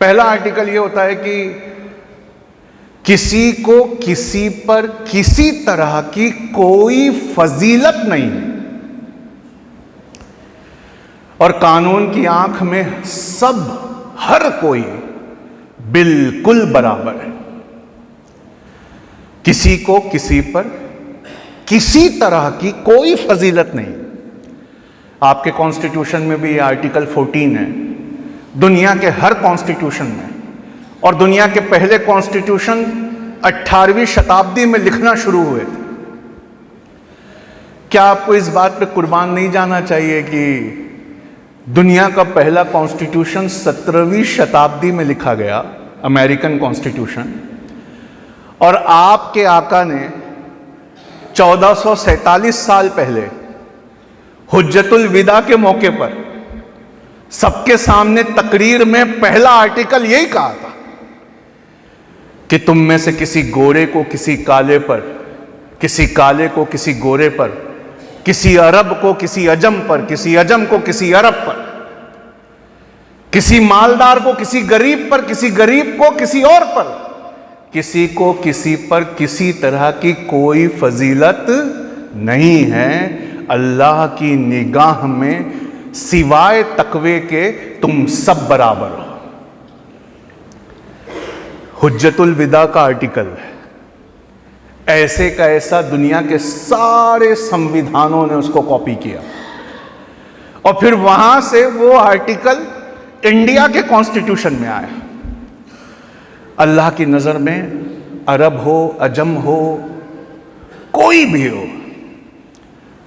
पहला आर्टिकल ये होता है कि किसी को किसी पर किसी तरह की कोई फजीलत नहीं है और कानून की आंख में सब, हर कोई बिल्कुल बराबर है। किसी को किसी पर किसी तरह की कोई फजीलत नहीं। आपके कॉन्स्टिट्यूशन में भी ये आर्टिकल 14 है, दुनिया के हर कॉन्स्टिट्यूशन में। और दुनिया के पहले कॉन्स्टिट्यूशन 18वीं शताब्दी में लिखना शुरू हुए थे। क्या आपको इस बात पे कुर्बान नहीं जाना चाहिए कि दुनिया का पहला कॉन्स्टिट्यूशन 17वीं शताब्दी में लिखा गया, अमेरिकन कॉन्स्टिट्यूशन, और आपके आका ने 1447 साल पहले हुज्जतुल विदा के मौके पर सबके सामने तकरीर में पहला आर्टिकल यही कहा था कि तुम में से किसी गोरे को किसी काले पर, किसी काले को किसी गोरे पर, किसी अरब को किसी अजम पर, किसी अजम को किसी अरब पर, किसी मालदार को किसी गरीब पर, किसी गरीब को किसी और पर, किसी को किसी पर किसी तरह की कोई फजीलत नहीं है। अल्लाह की निगाह में सिवाय तकवे के तुम सब बराबर हो। हुज्जतुल विदा का आर्टिकल है, ऐसे का ऐसा दुनिया के सारे संविधानों ने उसको कॉपी किया और फिर वहां से वो आर्टिकल इंडिया के कॉन्स्टिट्यूशन में आया। अल्लाह की नजर में अरब हो, अजम हो, कोई भी हो,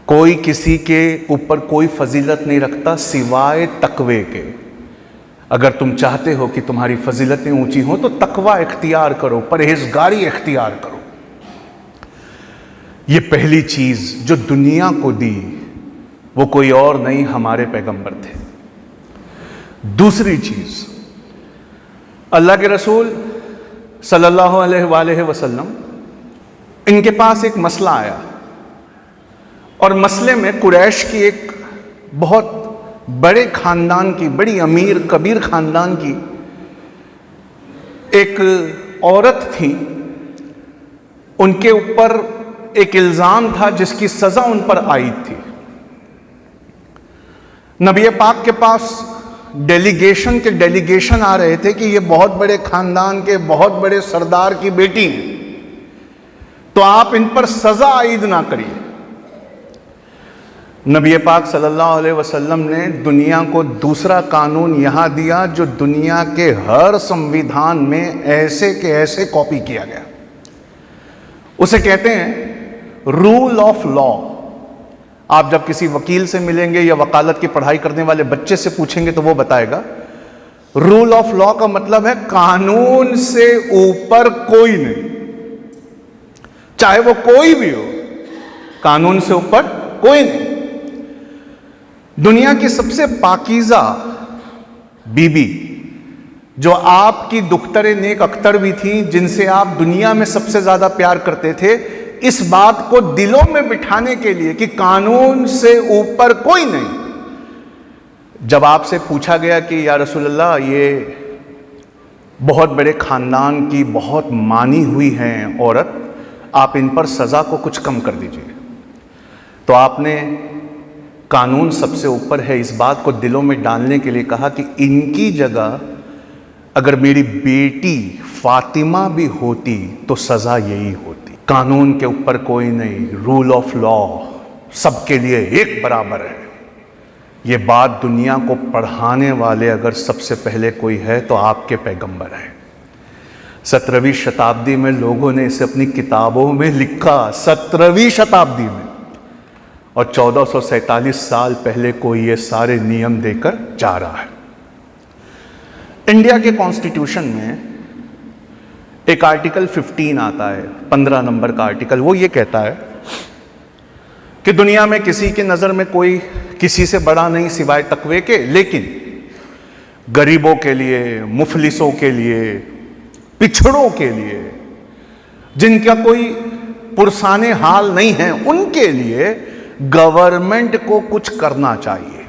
कोई किसी के ऊपर कोई फजीलत नहीं रखता सिवाय तकवे के। अगर तुम चाहते हो कि तुम्हारी फजीलतें ऊंची हो तो तकवा इख्तियार करो, परहेजगारी इख्तियार करो। ये पहली चीज जो दुनिया को दी वो कोई और नहीं, हमारे पैगंबर थे। दूसरी चीज, अल्लाह के रसूल सल्लल्लाहु अलैहि वसल्लम, इनके पास एक मसला आया और मसले में कुरैश की एक बहुत बड़े खानदान की, बड़ी अमीर कबीर खानदान की एक औरत थी। उनके ऊपर एक इल्जाम था जिसकी सजा उन पर आई थी। नबी पाक के पास डेलीगेशन आ रहे थे कि ये बहुत बड़े खानदान के बहुत बड़े सरदार की बेटी हैं, तो आप इन पर सजा आयद ना करिए। नबी पाक सल्लल्लाहु अलैहि वसल्लम ने दुनिया को दूसरा कानून यहां दिया जो दुनिया के हर संविधान में ऐसे के ऐसे कॉपी किया गया। उसे कहते हैं रूल ऑफ लॉ। आप जब किसी वकील से मिलेंगे या वकालत की पढ़ाई करने वाले बच्चे से पूछेंगे तो वो बताएगा रूल ऑफ लॉ का मतलब है कानून से ऊपर कोई नहीं, चाहे वो कोई भी हो, कानून से ऊपर कोई नहीं। दुनिया की सबसे पाकीज़ा बीबी जो आपकी दुख्तरे नेक अख्तर भी थी, जिनसे आप दुनिया में सबसे ज्यादा प्यार करते थे, इस बात को दिलों में बिठाने के लिए कि कानून से ऊपर कोई नहीं, जब आपसे पूछा गया कि या रसूलल्लाह ये बहुत बड़े खानदान की बहुत मानी हुई हैं औरत, आप इन पर सजा को कुछ कम कर दीजिए, तो आपने कानून सबसे ऊपर है इस बात को दिलों में डालने के लिए कहा कि इनकी जगह अगर मेरी बेटी फातिमा भी होती तो सजा यही होती। कानून के ऊपर कोई नहीं, रूल ऑफ लॉ सबके लिए एक बराबर है। ये बात दुनिया को पढ़ाने वाले अगर सबसे पहले कोई है तो आपके पैगंबर है। 17वीं शताब्दी में लोगों ने इसे अपनी किताबों में लिखा, 17वीं शताब्दी में, और 1447 साल पहले कोई ये सारे नियम देकर जा रहा है। इंडिया के कॉन्स्टिट्यूशन में एक आर्टिकल 15 आता है, 15 नंबर का आर्टिकल। वो ये कहता है कि दुनिया में किसी की नजर में कोई किसी से बड़ा नहीं सिवाय तकवे के, लेकिन गरीबों के लिए, मुफलिसों के लिए, पिछड़ों के लिए, जिनका कोई पुरसाने हाल नहीं है, उनके लिए गवर्नमेंट को कुछ करना चाहिए।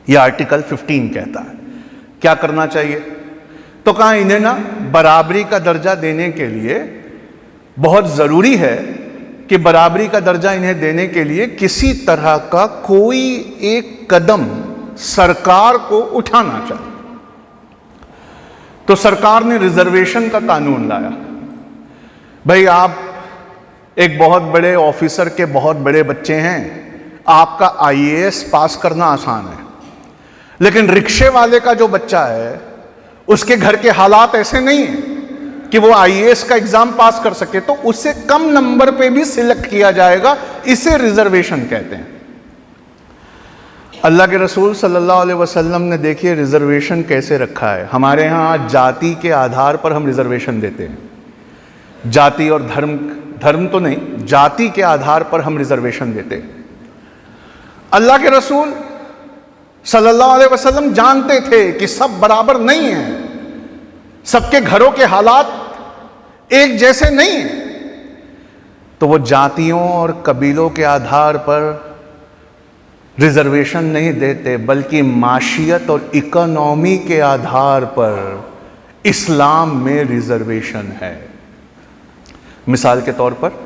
यह आर्टिकल 15 कहता है। क्या करना चाहिए? तो कहा इन्हें ना बराबरी का दर्जा देने के लिए बहुत जरूरी है कि बराबरी का दर्जा इन्हें देने के लिए किसी तरह का कोई एक कदम सरकार को उठाना चाहिए। तो सरकार ने रिजर्वेशन का कानून लाया। भाई आप एक बहुत बड़े ऑफिसर के बहुत बड़े बच्चे हैं, आपका आईएएस पास करना आसान है, लेकिन रिक्शे वाले का जो बच्चा है उसके घर के हालात ऐसे नहीं है कि वो आईएएस का एग्जाम पास कर सके, तो उससे कम नंबर पे भी सिलेक्ट किया जाएगा। इसे रिजर्वेशन कहते हैं। अल्लाह के रसूल सल्लल्लाहु अलैहि वसल्लम ने देखिए रिजर्वेशन कैसे रखा है। हमारे यहाँ जाति के आधार पर हम रिजर्वेशन देते हैं, जाति और धर्म तो नहीं, जाति के आधार पर हम रिजर्वेशन देते हैं। अल्लाह के रसूल सल्लल्लाहु अलैहि वसल्लम जानते थे कि सब बराबर नहीं है, सबके घरों के हालात एक जैसे नहीं हैं, तो वो जातियों और कबीलों के आधार पर रिजर्वेशन नहीं देते, बल्कि माशियत और इकोनॉमी के आधार पर इस्लाम में रिजर्वेशन है। मिसाल के तौर पर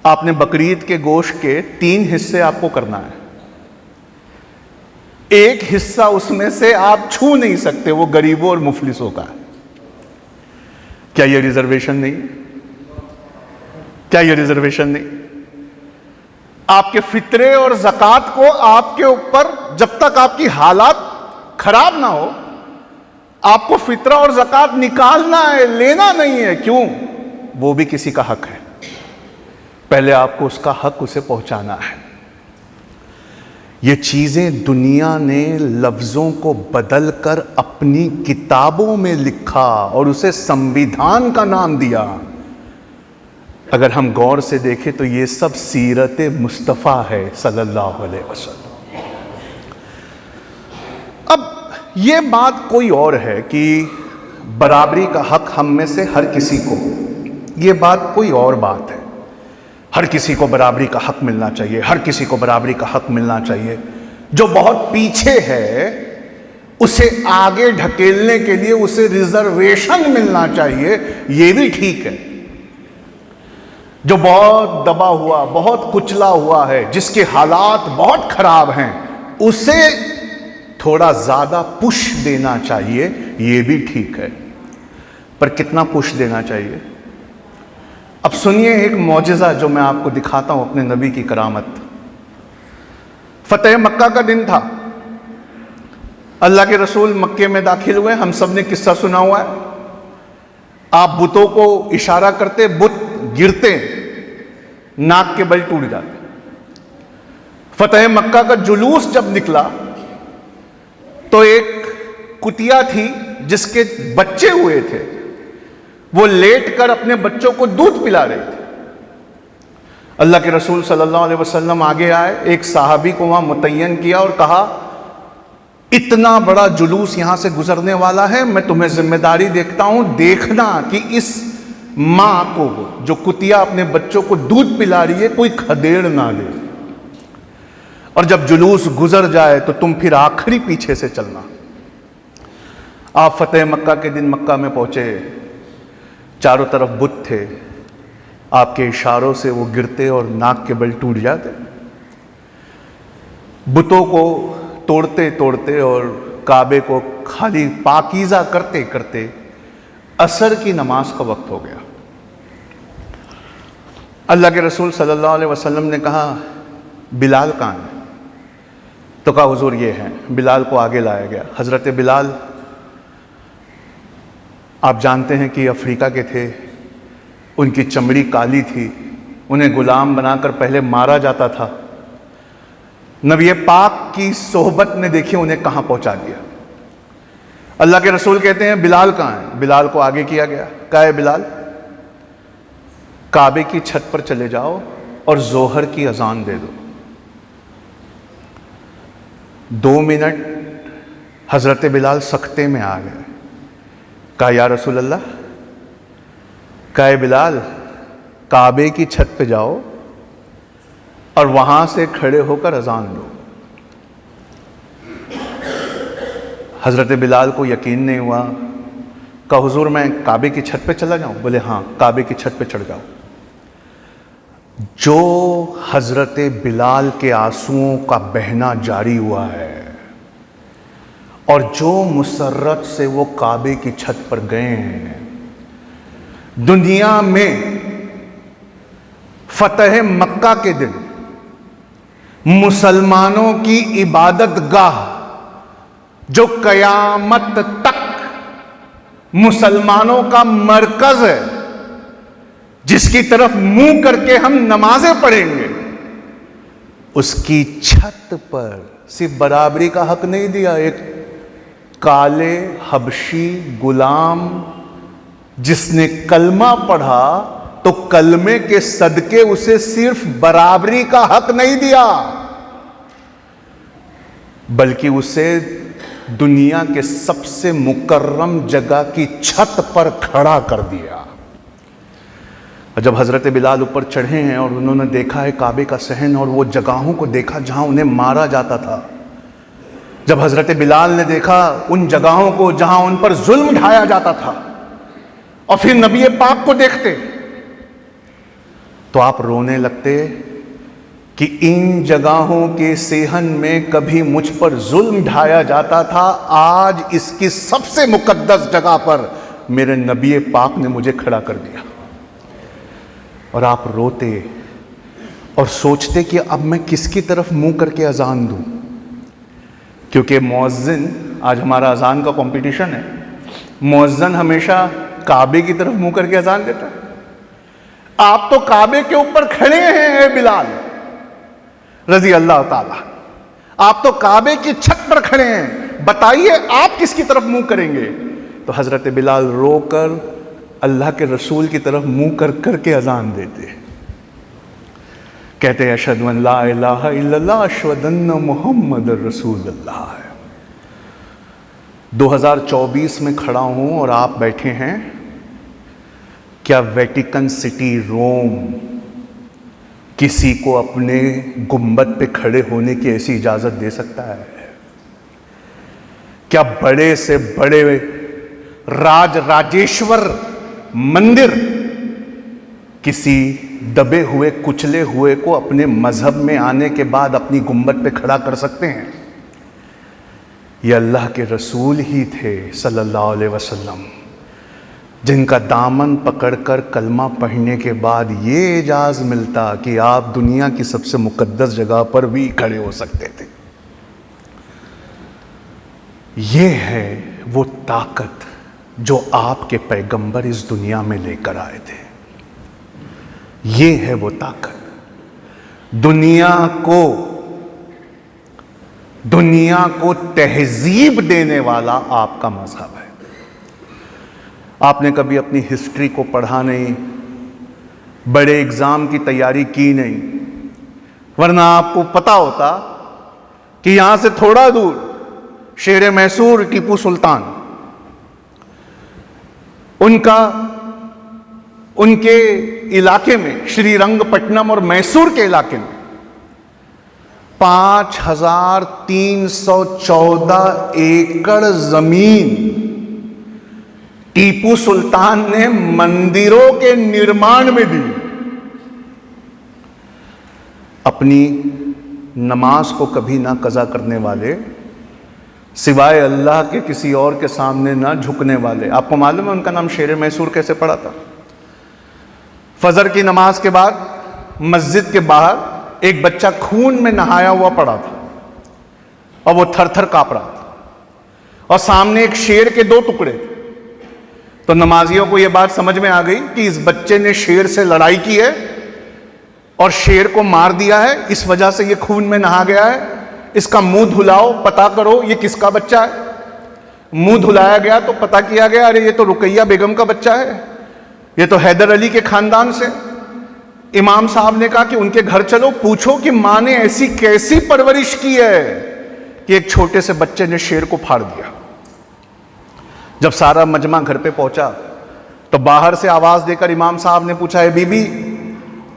आपने बकरीद के गोश्त के 3 हिस्से आपको करना है, एक हिस्सा उसमें से आप छू नहीं सकते, वो गरीबों और मुफलिसों का है। क्या यह रिजर्वेशन नहीं? क्या यह रिजर्वेशन नहीं? आपके फितरे और ज़कात को आपके ऊपर, जब तक आपकी हालात खराब ना हो, आपको फितरा और ज़कात निकालना है, लेना नहीं है। क्यों? वो भी किसी का हक है, पहले आपको उसका हक उसे पहुंचाना है। ये चीजें दुनिया ने लफ्जों को बदलकर अपनी किताबों में लिखा और उसे संविधान का नाम दिया। अगर हम गौर से देखें तो ये सब सीरत मुस्तफ़ा है सल्लल्लाहु अलैहि वसल्लम। अब ये बात कोई और है कि बराबरी का हक हम में से हर किसी को, ये बात कोई और बात है। हर किसी को बराबरी का हक मिलना चाहिए, हर किसी को बराबरी का हक मिलना चाहिए। जो बहुत पीछे है उसे आगे ढकेलने के लिए उसे रिजर्वेशन मिलना चाहिए, यह भी ठीक है। जो बहुत दबा हुआ, बहुत कुचला हुआ है, जिसके हालात बहुत खराब हैं, उसे थोड़ा ज्यादा पुश देना चाहिए, यह भी ठीक है। पर कितना पुश देना चाहिए? अब सुनिए एक मौजज़ा जो मैं आपको दिखाता हूं अपने नबी की करामत। फतेह मक्का का दिन था, अल्लाह के रसूल मक्के में दाखिल हुए। हम सब ने किस्सा सुना हुआ है। आप बुतों को इशारा करते, बुत गिरते, नाक के बल टूट जाते। फतेह मक्का का जुलूस जब निकला तो एक कुतिया थी जिसके बच्चे हुए थे, वो लेट कर अपने बच्चों को दूध पिला रहे थे। अल्लाह के रसूल सल्लल्लाहु अलैहि वसल्लम आगे आए, एक साहबी को वहां मुतय्यन किया और कहा, इतना बड़ा जुलूस यहां से गुजरने वाला है, मैं तुम्हें जिम्मेदारी देखता हूं, देखना कि इस मां को, जो कुतिया अपने बच्चों को दूध पिला रही है, कोई खदेड़ ना दे, और जब जुलूस गुजर जाए तो तुम फिर आखिरी पीछे से चलना। आप फतेह मक्का के दिन मक्का में पहुंचे, चारों तरफ बुत थे, आपके इशारों से वो गिरते और नाक के बल टूट जाते। बुतों को तोड़ते तोड़ते और काबे को खाली पाकीज़ा करते करते असर की नमाज का वक्त हो गया। अल्लाह के रसूल सल्लल्लाहु अलैहि वसल्लम ने कहा, बिलाल कहाँ है? तो कहा, हुजूर ये हैं। बिलाल को आगे लाया गया। हज़रत बिलाल, आप जानते हैं कि अफ्रीका के थे, उनकी चमड़ी काली थी, उन्हें गुलाम बनाकर पहले मारा जाता था। नबी पाक की सोहबत ने देखिए उन्हें कहां पहुंचा दिया। अल्लाह के रसूल कहते हैं, बिलाल कहां है? बिलाल को आगे किया गया। कहा है, बिलाल काबे की छत पर चले जाओ और जोहर की अजान दे दो। 2 मिनट हजरत बिलाल सख्ते में आ गए। कहा, या रसूल अल्लाह। कहा, बिलाल काबे की छत पे जाओ और वहां से खड़े होकर अजान दो। हजरत बिलाल को यकीन नहीं हुआ। कहा हुजूर मैं काबे की छत पे चला जाऊं? बोले हाँ, काबे की छत पे चढ़ जाओ। जो हजरत बिलाल के आंसुओं का बहना जारी हुआ है और जो मुसर्रत से वो काबे की छत पर गए हैं, दुनिया में फतह मक्का के दिन मुसलमानों की इबादत गाह, जो कयामत तक मुसलमानों का मरकज है, जिसकी तरफ मुंह करके हम नमाजें पढ़ेंगे, उसकी छत पर सिर्फ बराबरी का हक नहीं दिया, एक काले हबशी गुलाम जिसने कलमा पढ़ा तो कलमे के सदके उसे सिर्फ बराबरी का हक नहीं दिया, बल्कि उसे दुनिया के सबसे मुकर्रम जगह की छत पर खड़ा कर दिया। और जब हजरत बिलाल ऊपर चढ़े हैं और उन्होंने देखा है काबे का सहन और वो जगहों को देखा जहां उन्हें मारा जाता था, जब हजरत बिलाल ने देखा उन जगहों को जहां उन पर जुल्म ढाया जाता था, और फिर नबी पाक को देखते तो आप रोने लगते कि इन जगहों के सेहन में कभी मुझ पर जुल्म ढाया जाता था, आज इसकी सबसे मुकद्दस जगह पर मेरे नबी पाक ने मुझे खड़ा कर दिया। और आप रोते और सोचते कि अब मैं किसकी तरफ मुंह करके अजान दूं, क्योंकि मुअज्जिन, आज हमारा अजान का कंपटीशन है, मुअज्जिन हमेशा काबे की तरफ मुंह करके अजान देता है। आप तो काबे के ऊपर खड़े हैं बिलाल रजी अल्लाह ताला, आप तो काबे की छत पर खड़े हैं, बताइए आप किसकी तरफ मुंह करेंगे? तो हजरत बिलाल रोकर अल्लाह के रसूल की तरफ मुंह कर करके अजान देते, कहते हैं अशहदु अन ला इलाहा इल्लल्लाह अशहदु अन्ना मुहम्मदुर रसूलुल्लाह। 2024 में खड़ा हूं और आप बैठे हैं। क्या वेटिकन सिटी रोम किसी को अपने गुंबद पे खड़े होने की ऐसी इजाजत दे सकता है? क्या बड़े से बड़े राजेश्वर मंदिर किसी दबे हुए कुचले हुए को अपने मजहब में आने के बाद अपनी गुंबद पे खड़ा कर सकते हैं? ये अल्लाह के रसूल ही थे सल्लल्लाहु अलैहि वसल्लम, जिनका दामन पकड़कर कलमा पढ़ने के बाद ये एजाज मिलता कि आप दुनिया की सबसे मुकद्दस जगह पर भी खड़े हो सकते थे। ये है वो ताकत जो आपके पैगंबर इस दुनिया में लेकर आए थे। ये है वो ताकत, दुनिया को तहजीब देने वाला आपका मजहब है। आपने कभी अपनी हिस्ट्री को पढ़ा नहीं, बड़े एग्जाम की तैयारी की नहीं, वरना आपको पता होता कि यहां से थोड़ा दूर शेर मैसूर टीपू सुल्तान, उनके इलाके में श्रीरंगपट्टनम और मैसूर के इलाके में 5314 एकड़ जमीन टीपू सुल्तान ने मंदिरों के निर्माण में दी। अपनी नमाज को कभी ना कज़ा करने वाले, सिवाय अल्लाह के किसी और के सामने ना झुकने वाले। आपको मालूम है उनका नाम शेर मैसूर कैसे पड़ा था? फजर की नमाज के बाद मस्जिद के बाहर एक बच्चा खून में नहाया हुआ पड़ा था और वो थर थर कांप रहा था, और सामने एक शेर के 2 टुकड़े थे। तो नमाजियों को यह बात समझ में आ गई कि इस बच्चे ने शेर से लड़ाई की है और शेर को मार दिया है, इस वजह से ये खून में नहा गया है। इसका मुंह धुलाओ, पता करो ये किसका बच्चा है। मुंह धुलाया गया तो पता किया गया, अरे ये तो रुकैया बेगम का बच्चा है, ये तो हैदर अली के खानदान से। इमाम साहब ने कहा कि उनके घर चलो, पूछो कि मां ने ऐसी कैसी परवरिश की है कि एक छोटे से बच्चे ने शेर को फाड़ दिया। जब सारा मजमा घर पे पहुंचा तो बाहर से आवाज देकर इमाम साहब ने पूछा, है बीबी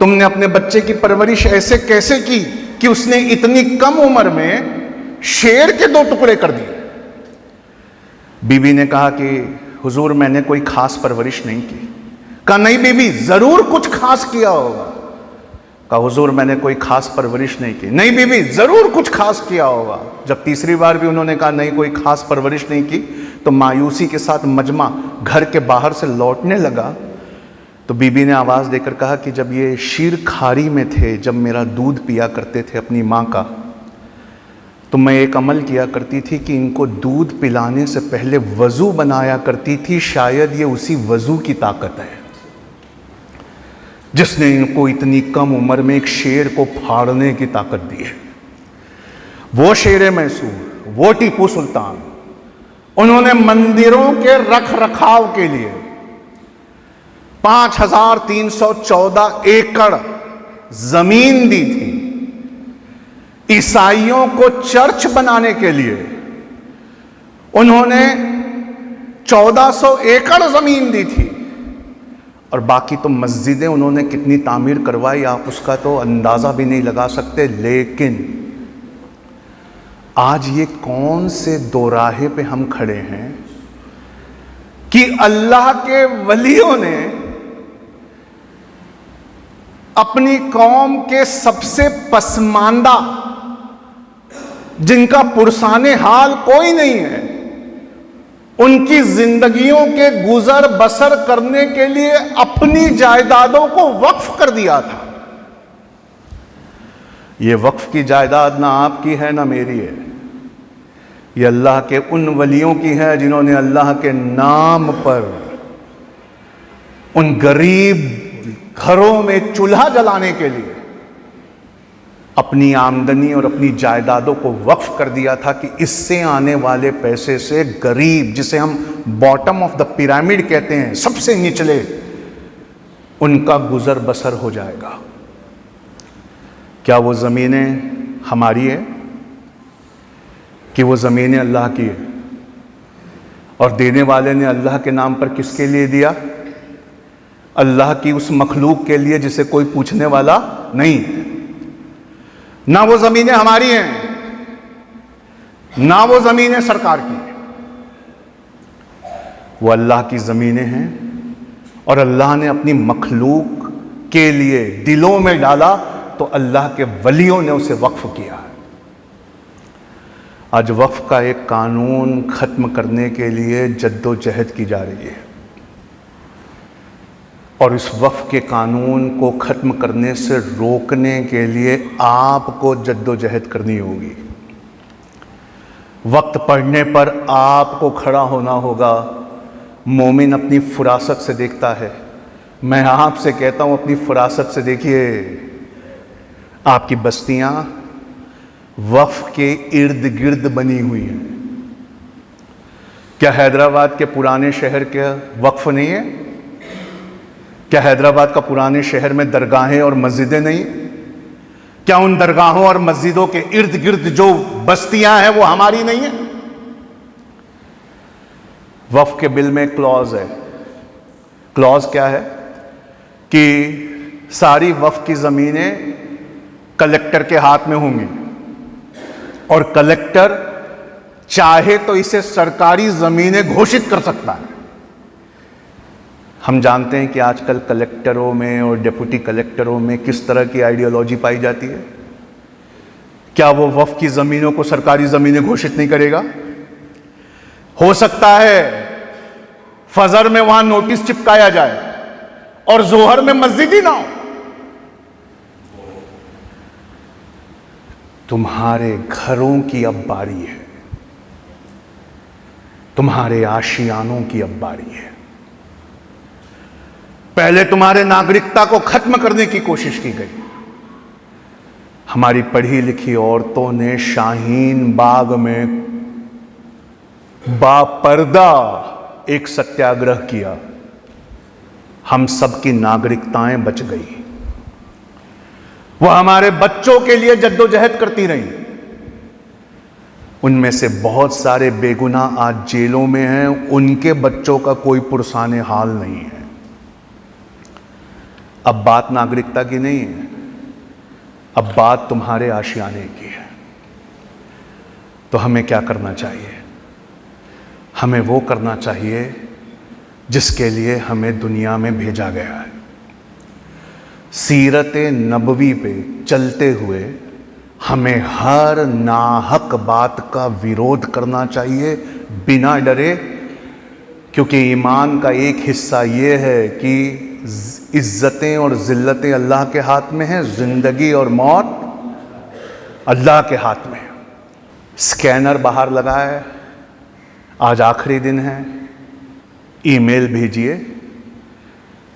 तुमने अपने बच्चे की परवरिश ऐसे कैसे की कि उसने इतनी कम उम्र में शेर के 2 टुकड़े कर दिए? बीबी ने कहा कि हुजूर मैंने कोई खास परवरिश नहीं की। कहा नहीं बीबी, जरूर कुछ खास किया होगा। कहा हुजूर मैंने कोई खास परवरिश नहीं की। नहीं बीबी, जरूर कुछ खास किया होगा। जब तीसरी बार भी उन्होंने कहा नहीं कोई खास परवरिश नहीं की, तो मायूसी के साथ मजमा घर के बाहर से लौटने लगा। तो बीबी ने आवाज़ देकर कहा कि जब ये शीर खारी में थे, जब मेरा दूध पिया करते थे अपनी माँ का, तो मैं एक अमल किया करती थी कि इनको दूध पिलाने से पहले वज़ू बनाया करती थी। शायद ये उसी वज़ू की ताकत है जिसने इनको इतनी कम उम्र में एक शेर को फाड़ने की ताकत दी है। वो शेर मैसूर, वो टीपू सुल्तान, उन्होंने मंदिरों के रख रखाव के लिए 5314 एकड़ जमीन दी थी। ईसाइयों को चर्च बनाने के लिए उन्होंने 1400 एकड़ जमीन दी थी। और बाकी तो मस्जिदें उन्होंने कितनी तामीर करवाई, आप उसका तो अंदाजा भी नहीं लगा सकते। लेकिन आज ये कौन से दोराहे पे हम खड़े हैं कि अल्लाह के वलियों ने अपनी कौम के सबसे पसमानदा, जिनका पुरसाने हाल कोई नहीं है, उनकी जिंदगियों के गुजर बसर करने के लिए अपनी जायदादों को वक्फ कर दिया था। ये वक्फ की जायदाद ना आपकी है ना मेरी है, ये अल्लाह के उन वलियों की है जिन्होंने अल्लाह के नाम पर उन गरीब घरों में चूल्हा जलाने के लिए अपनी आमदनी और अपनी जायदादों को वक्फ कर दिया था कि इससे आने वाले पैसे से गरीब, जिसे हम बॉटम ऑफ द पिरामिड कहते हैं, सबसे निचले, उनका गुजर बसर हो जाएगा। क्या वो ज़मीनें हमारी है कि वो ज़मीनें अल्लाह की है? और देने वाले ने अल्लाह के नाम पर किसके लिए दिया? अल्लाह की उस मखलूक के लिए जिसे कोई पूछने वाला नहीं है। ना वो ज़मीनें हमारी हैं, ना वो ज़मीनें सरकार की हैं, वो अल्लाह की ज़मीनें हैं। और अल्लाह ने अपनी मखलूक के लिए दिलों में डाला तो अल्लाह के वलियों ने उसे वक्फ किया है। आज वक्फ का एक कानून ख़त्म करने के लिए जद्दोजहद की जा रही है, और इस वक्फ के कानून को ख़त्म करने से रोकने के लिए आपको जद्दोजहद करनी होगी। वक्त पड़ने पर आपको खड़ा होना होगा। मोमिन अपनी फुरासत से देखता है, मैं आपसे कहता हूँ अपनी फुरासत से देखिए। आपकी बस्तियाँ वक्फ के इर्द गिर्द बनी हुई हैं। क्या हैदराबाद के पुराने शहर के वक्फ नहीं है? क्या हैदराबाद का पुराने शहर में दरगाहें और मस्जिदें नहीं? क्या उन दरगाहों और मस्जिदों के इर्द गिर्द जो बस्तियां हैं वो हमारी नहीं है? वक्फ के बिल में क्लॉज है। क्लॉज क्या है कि सारी वक्फ की जमीनें कलेक्टर के हाथ में होंगी, और कलेक्टर चाहे तो इसे सरकारी जमीनें घोषित कर सकता है। हम जानते हैं कि आजकल कलेक्टरों में और डिप्टी कलेक्टरों में किस तरह की आइडियोलॉजी पाई जाती है। क्या वो वक्फ की ज़मीनों को सरकारी ज़मीनें घोषित नहीं करेगा? हो सकता है फजर में वहां नोटिस चिपकाया जाए और जोहर में मस्जिद ही ना हो। तुम्हारे घरों की अब बारी है, तुम्हारे आशियानों की अब बारी है। पहले तुम्हारे नागरिकता को खत्म करने की कोशिश की गई। हमारी पढ़ी लिखी औरतों ने शाहीन बाग में बापर्दा एक सत्याग्रह किया। हम सबकी नागरिकताएं बच गई। वह हमारे बच्चों के लिए जद्दोजहद करती रही। उनमें से बहुत सारे बेगुनाह आज जेलों में हैं, उनके बच्चों का कोई पुरसाने हाल नहीं है। अब बात नागरिकता की नहीं है, अब बात तुम्हारे आशियाने की है। तो हमें क्या करना चाहिए? हमें वो करना चाहिए जिसके लिए हमें दुनिया में भेजा गया है। सीरत नबवी पे चलते हुए हमें हर नाहक बात का विरोध करना चाहिए बिना डरे, क्योंकि ईमान का एक हिस्सा ये है कि इज्जतें और जिल्लतें अल्लाह के हाथ में हैं, जिंदगी और मौत अल्लाह के हाथ में है। स्कैनर बाहर लगा है, आज आखिरी दिन है, ईमेल भेजिए,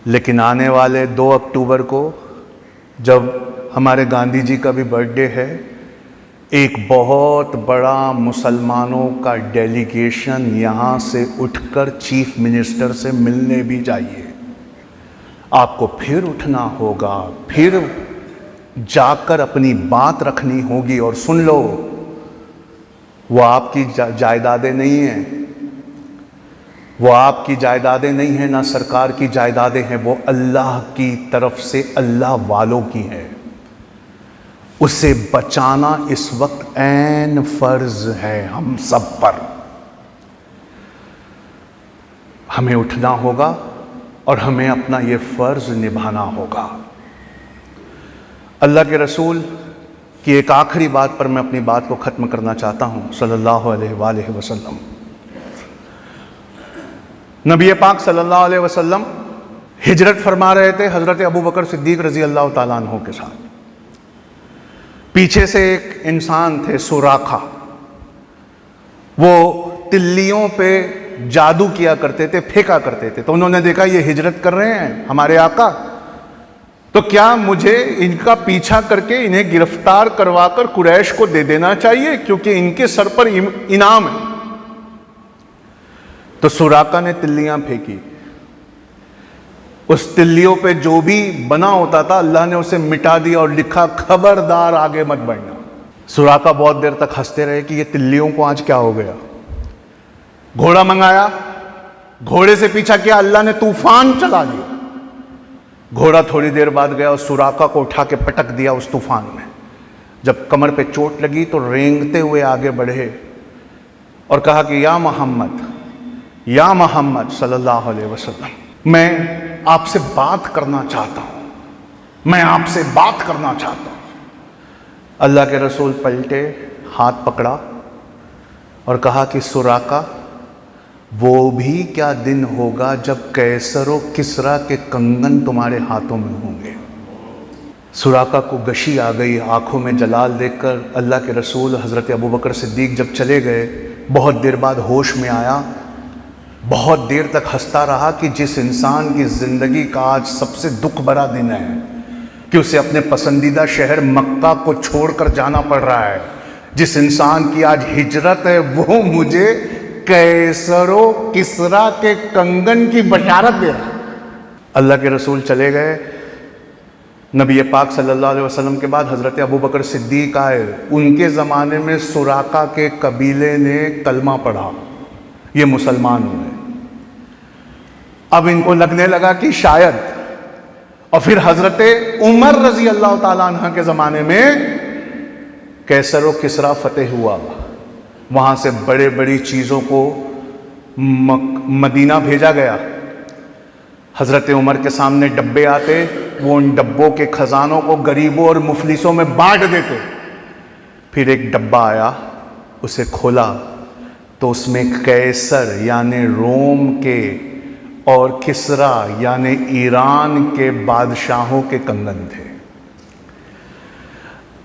लेकिन आने वाले 2 अक्टूबर को जब हमारे गांधी जी का भी बर्थडे है, एक बहुत बड़ा मुसलमानों का डेलीगेशन यहाँ से उठकर चीफ मिनिस्टर से मिलने भी जाइए। आपको फिर उठना होगा, फिर जाकर अपनी बात रखनी होगी। और सुन लो, वो आपकी जायदादें नहीं हैं, वो आपकी जायदादें नहीं हैं, ना सरकार की जायदादें हैं, वो अल्लाह की तरफ से अल्लाह वालों की है। उसे बचाना इस वक्त ऐन फर्ज है हम सब पर। हमें उठना होगा और हमें अपना ये फर्ज निभाना होगा। अल्लाह के रसूल की एक आखिरी बात पर मैं अपनी बात को ख़त्म करना चाहता हूँ, सल्लल्लाहु अलैहि वसल्लम। नबी पाक सल्लल्लाहु अलैहि वसल्लम हिजरत फरमा रहे थे हज़रत अबू बकर सिद्दीक़ रज़ी अल्लाह ताला अन्हु के साथ। पीछे से एक इंसान थे सुराखा, वो तिल्लियों पे जादू किया करते थे, फेंका करते थे। तो उन्होंने देखा ये हिजरत कर रहे हैं हमारे आका, तो क्या मुझे इनका पीछा करके इन्हें गिरफ्तार करवाकर कुरैश को दे देना चाहिए, क्योंकि इनके सर पर इनाम है। तो सुराका ने तिल्लियां फेंकी, उस तिल्लियों पे जो भी बना होता था अल्लाह ने उसे मिटा दिया और लिखा खबरदार आगे मत बढ़ना। सुराका बहुत देर तक हंसते रहे कि ये तिल्लियों को आज क्या हो गया। घोड़ा मंगाया, घोड़े से पीछा किया, अल्लाह ने तूफान चला दिया। घोड़ा थोड़ी देर बाद गया और सुराका को उठा के पटक दिया उस तूफान में। जब कमर पे चोट लगी तो रेंगते हुए आगे बढ़े और कहा कि या मोहम्मद सल्लल्लाहु अलैहि वसल्लम, मैं आपसे बात करना चाहता हूं, मैं आपसे बात करना चाहता हूं। अल्लाह के रसूल पलटे, हाथ पकड़ा और कहा कि सुराका, वो भी क्या दिन होगा जब कैसर व किसरा के कंगन तुम्हारे हाथों में होंगे। सुराका को गशी आ गई, आंखों में जलाल देखकर। अल्लाह के रसूल हज़रत अबू बकर सिद्दीक़ जब चले गए, बहुत देर बाद होश में आया, बहुत देर तक हंसता रहा कि जिस इंसान की ज़िंदगी का आज सबसे दुख भरा दिन है कि उसे अपने पसंदीदा शहर मक्का को छोड़कर जाना पड़ रहा है, जिस इंसान की आज हिजरत है, वो मुझे कैसरो किसरा के कंगन की बशारत दे रहा। अल्लाह के रसूल चले गए। नबी पाक सल्लल्लाहु अलैहि वसल्लम के बाद हज़रत अबू बकर सिद्दीक़ आए। उनके ज़माने में सुराका के कबीले ने कलमा पढ़ा, ये मुसलमान हुए। अब इनको लगने लगा कि शायद, और फिर हज़रत उमर रज़ी अल्लाह ताला अन्हा के ज़माने में कैसर व किसरा फतेह हुआ। वहाँ से बड़े बड़ी चीज़ों को मदीना भेजा गया। हज़रत उमर के सामने डब्बे आते, वो उन डब्बों के ख़जानों को गरीबों और मुफलिसों में बांट देते। फिर एक डब्बा आया, उसे खोला तो उसमें कैसर यानी रोम के और किसरा यानी ईरान के बादशाहों के कंगन थे।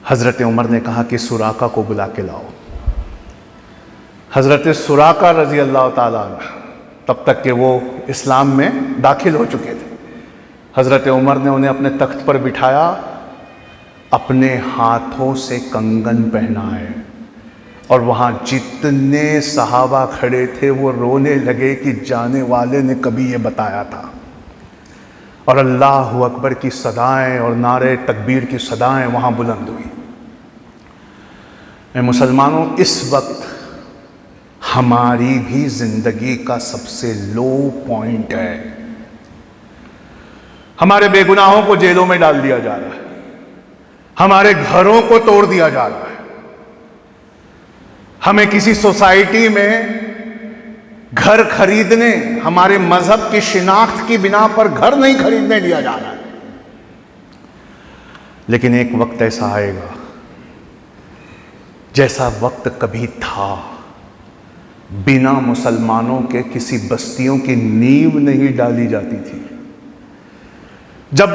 हज़रत उमर ने कहा कि सुराका को बुला के लाओ। हज़रत सुराका रज़ी अल्लाह ताला तब तक के वो इस्लाम में दाखिल हो चुके थे। हज़रत उमर ने उन्हें अपने तख्त पर बिठाया, अपने हाथों से कंगन पहनाए, और वहाँ जितने सहाबा खड़े थे वो रोने लगे कि जाने वाले ने कभी ये बताया था। और अल्लाह अकबर की सदाएं और नारे तकबीर की सदाएं वहाँ बुलंद हुई। मुसलमानों, इस वक्त हमारी भी ज़िंदगी का सबसे लो पॉइंट है। हमारे बेगुनाहों को जेलों में डाल दिया जा रहा है, हमारे घरों को तोड़ दिया जा रहा है, हमें किसी सोसाइटी में घर खरीदने, हमारे मजहब की शिनाख्त की बिना पर घर नहीं खरीदने दिया जा रहा है। लेकिन एक वक्त ऐसा आएगा, जैसा वक्त कभी था, बिना मुसलमानों के किसी बस्तियों की नींव नहीं डाली जाती थी। जब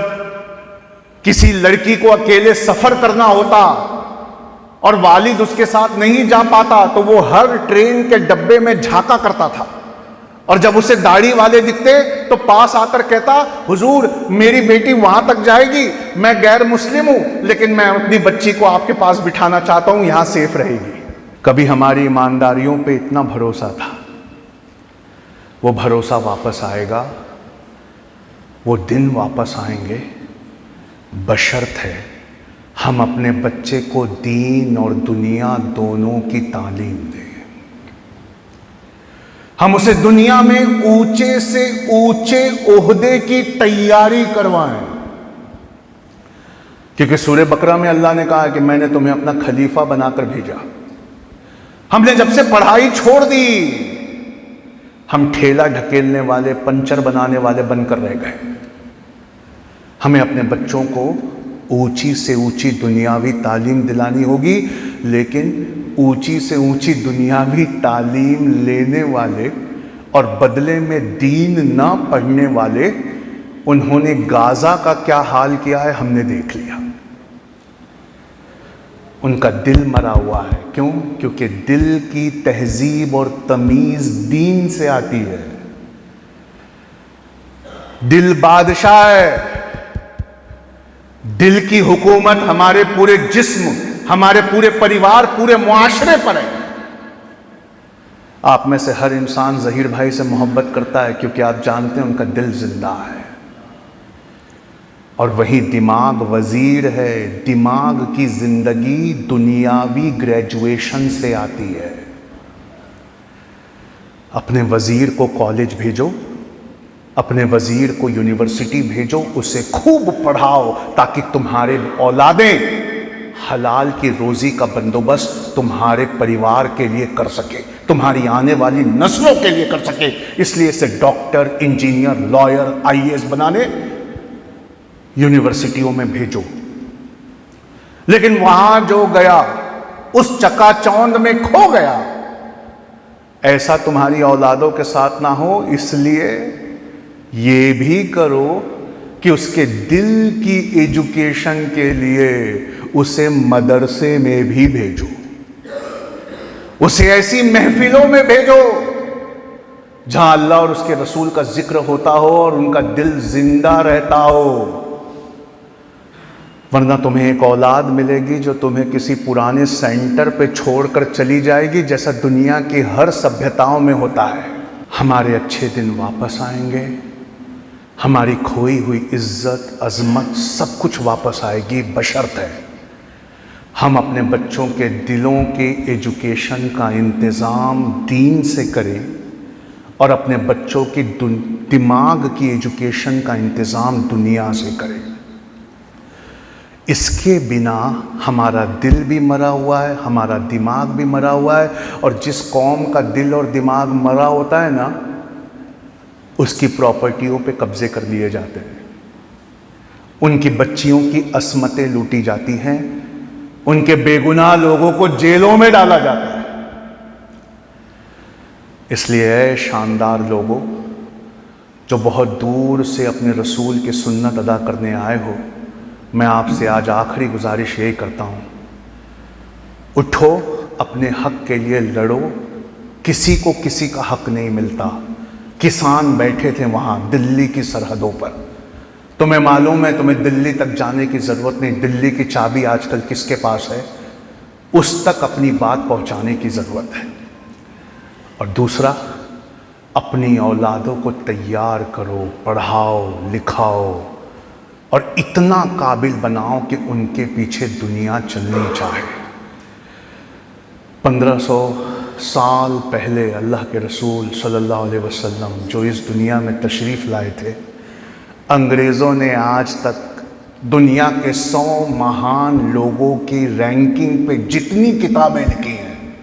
किसी लड़की को अकेले सफर करना होता और वालिद उसके साथ नहीं जा पाता तो वो हर ट्रेन के डब्बे में झांका करता था, और जब उसे दाढ़ी वाले दिखते तो पास आकर कहता, हुजूर मेरी बेटी वहां तक जाएगी, मैं गैर मुस्लिम हूं लेकिन मैं अपनी बच्ची को आपके पास बिठाना चाहता हूं, यहां सेफ रहेगी। कभी हमारी ईमानदारियों पे इतना भरोसा था, वो भरोसा वापस आएगा, वो दिन वापस आएंगे, बशर्त है हम अपने बच्चे को दीन और दुनिया दोनों की तालीम दें। हम उसे दुनिया में ऊंचे से ऊंचे ओहदे की तैयारी करवाएं, क्योंकि सूरह बकरा में अल्लाह ने कहा है कि मैंने तुम्हें अपना खलीफा बनाकर भेजा। हमने जब से पढ़ाई छोड़ दी, हम ठेला ढकेलने वाले, पंचर बनाने वाले बनकर रह गए। हमें अपने बच्चों को ऊंची से ऊंची दुनियावी तालीम दिलानी होगी, लेकिन ऊंची से ऊंची दुनियावी तालीम लेने वाले और बदले में दीन ना पढ़ने वाले, उन्होंने गाजा का क्या हाल किया है हमने देख लिया। उनका दिल मरा हुआ है। क्यों? क्योंकि दिल की तहजीब और तमीज दीन से आती है। दिल बादशाह है, दिल की हुकूमत हमारे पूरे जिस्म, हमारे पूरे परिवार, पूरे मुआशरे पर है। आप में से हर इंसान जहीर भाई से मोहब्बत करता है क्योंकि आप जानते हैं उनका दिल जिंदा है, और वही दिमाग वजीर है। दिमाग की जिंदगी दुनियावी ग्रेजुएशन से आती है। अपने वजीर को कॉलेज भेजो, अपने वजीर को यूनिवर्सिटी भेजो, उसे खूब पढ़ाओ ताकि तुम्हारे औलादें हलाल की रोजी का बंदोबस्त तुम्हारे परिवार के लिए कर सके, तुम्हारी आने वाली नस्लों के लिए कर सके। इसलिए इसे डॉक्टर, इंजीनियर, लॉयर, आईएएस बनाने यूनिवर्सिटियों में भेजो। लेकिन वहां जो गया उस चकाचौंध में खो गया। ऐसा तुम्हारी औलादों के साथ ना हो, इसलिए ये भी करो कि उसके दिल की एजुकेशन के लिए उसे मदरसे में भी भेजो, उसे ऐसी महफिलों में भेजो जहां अल्लाह और उसके रसूल का जिक्र होता हो और उनका दिल जिंदा रहता हो। वरना तुम्हें एक औलाद मिलेगी जो तुम्हें किसी पुराने सेंटर पे छोड़कर चली जाएगी, जैसा दुनिया की हर सभ्यताओं में होता है। हमारे अच्छे दिन वापस आएंगे, हमारी खोई हुई इज्जत, अजमत सब कुछ वापस आएगी, बशर्त है हम अपने बच्चों के दिलों के एजुकेशन का इंतज़ाम दीन से करें और अपने बच्चों की दिमाग की एजुकेशन का इंतज़ाम दुनिया से करें। इसके बिना हमारा दिल भी मरा हुआ है, हमारा दिमाग भी मरा हुआ है, और जिस कौम का दिल और दिमाग मरा होता है ना, उसकी प्रॉपर्टियों पे कब्जे कर लिए जाते हैं, उनकी बच्चियों की अस्मतें लूटी जाती हैं, उनके बेगुनाह लोगों को जेलों में डाला जाता है। इसलिए शानदार लोगों जो बहुत दूर से अपने रसूल की सुन्नत अदा करने आए हो, मैं आपसे आज आखिरी गुजारिश यही करता हूँ, उठो, अपने हक के लिए लड़ो। किसी को किसी का हक नहीं मिलता। किसान बैठे थे वहाँ दिल्ली की सरहदों पर, तुम्हें मालूम है तुम्हें दिल्ली तक जाने की ज़रूरत नहीं। दिल्ली की चाबी आजकल किसके पास है? उस तक अपनी बात पहुँचाने की ज़रूरत है। और दूसरा, अपनी औलादों को तैयार करो, पढ़ाओ, लिखाओ और इतना काबिल बनाओ कि उनके पीछे दुनिया चलनी चाहे। 1500 साल पहले अल्लाह के रसूल सल्लल्लाहु अलैहि वसल्लम जो इस दुनिया में तशरीफ़ लाए थे, अंग्रेज़ों ने आज तक दुनिया के 100 महान लोगों की रैंकिंग पे जितनी किताबें लिखी हैं,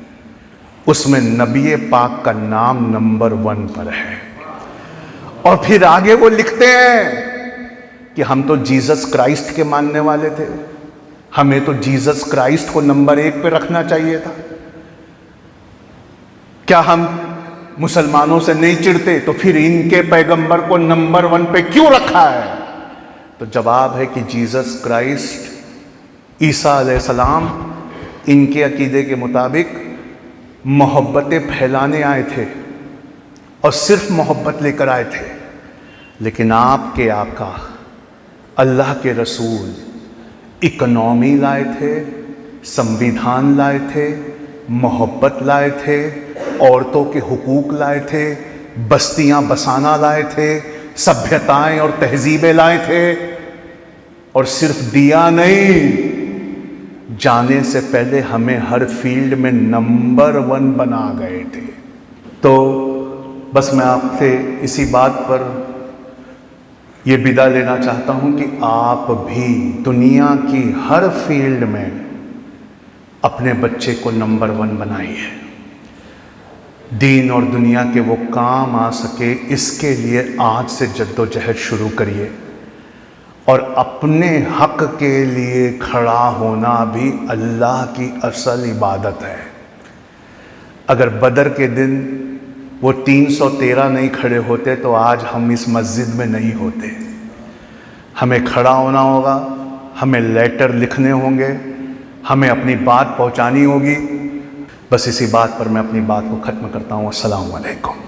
उसमें नबी पाक का नाम नंबर 1 पर है। और फिर आगे वो लिखते हैं कि हम तो जीसस क्राइस्ट के मानने वाले थे, हमें तो जीसस क्राइस्ट को नंबर 1 पे रखना चाहिए था। क्या हम मुसलमानों से नहीं चिढ़ते? तो फिर इनके पैगंबर को नंबर 1 पे क्यों रखा है? तो जवाब है कि जीसस क्राइस्ट ईसा अलैहिस्सलाम इनके अकीदे के मुताबिक मोहब्बतें फैलाने आए थे और सिर्फ मोहब्बत लेकर आए थे। लेकिन आपके आका अल्लाह के रसूल इकोनॉमी लाए थे, संविधान लाए थे, मोहब्बत लाए थे, औरतों के हुकूक लाए थे, बस्तियां बसाना लाए थे, सभ्यताएं और तहजीबें लाए थे। और सिर्फ दिया नहीं, जाने से पहले हमें हर फील्ड में नंबर 1 बना गए थे। तो बस मैं आपसे इसी बात पर ये विदा लेना चाहता हूं कि आप भी दुनिया की हर फील्ड में अपने बच्चे को नंबर 1 बनाइए। दीन और दुनिया के वो काम आ सके, इसके लिए आज से जद्दोजहद शुरू करिए। और अपने हक के लिए खड़ा होना भी अल्लाह की असल इबादत है। अगर बदर के दिन वो 313 नहीं खड़े होते तो आज हम इस मस्जिद में नहीं होते। हमें खड़ा होना होगा, हमें लेटर लिखने होंगे, हमें अपनी बात पहुंचानी होगी। बस इसी बात पर मैं अपनी बात को ख़त्म करता हूँ। अस्सलामु अलैकुम।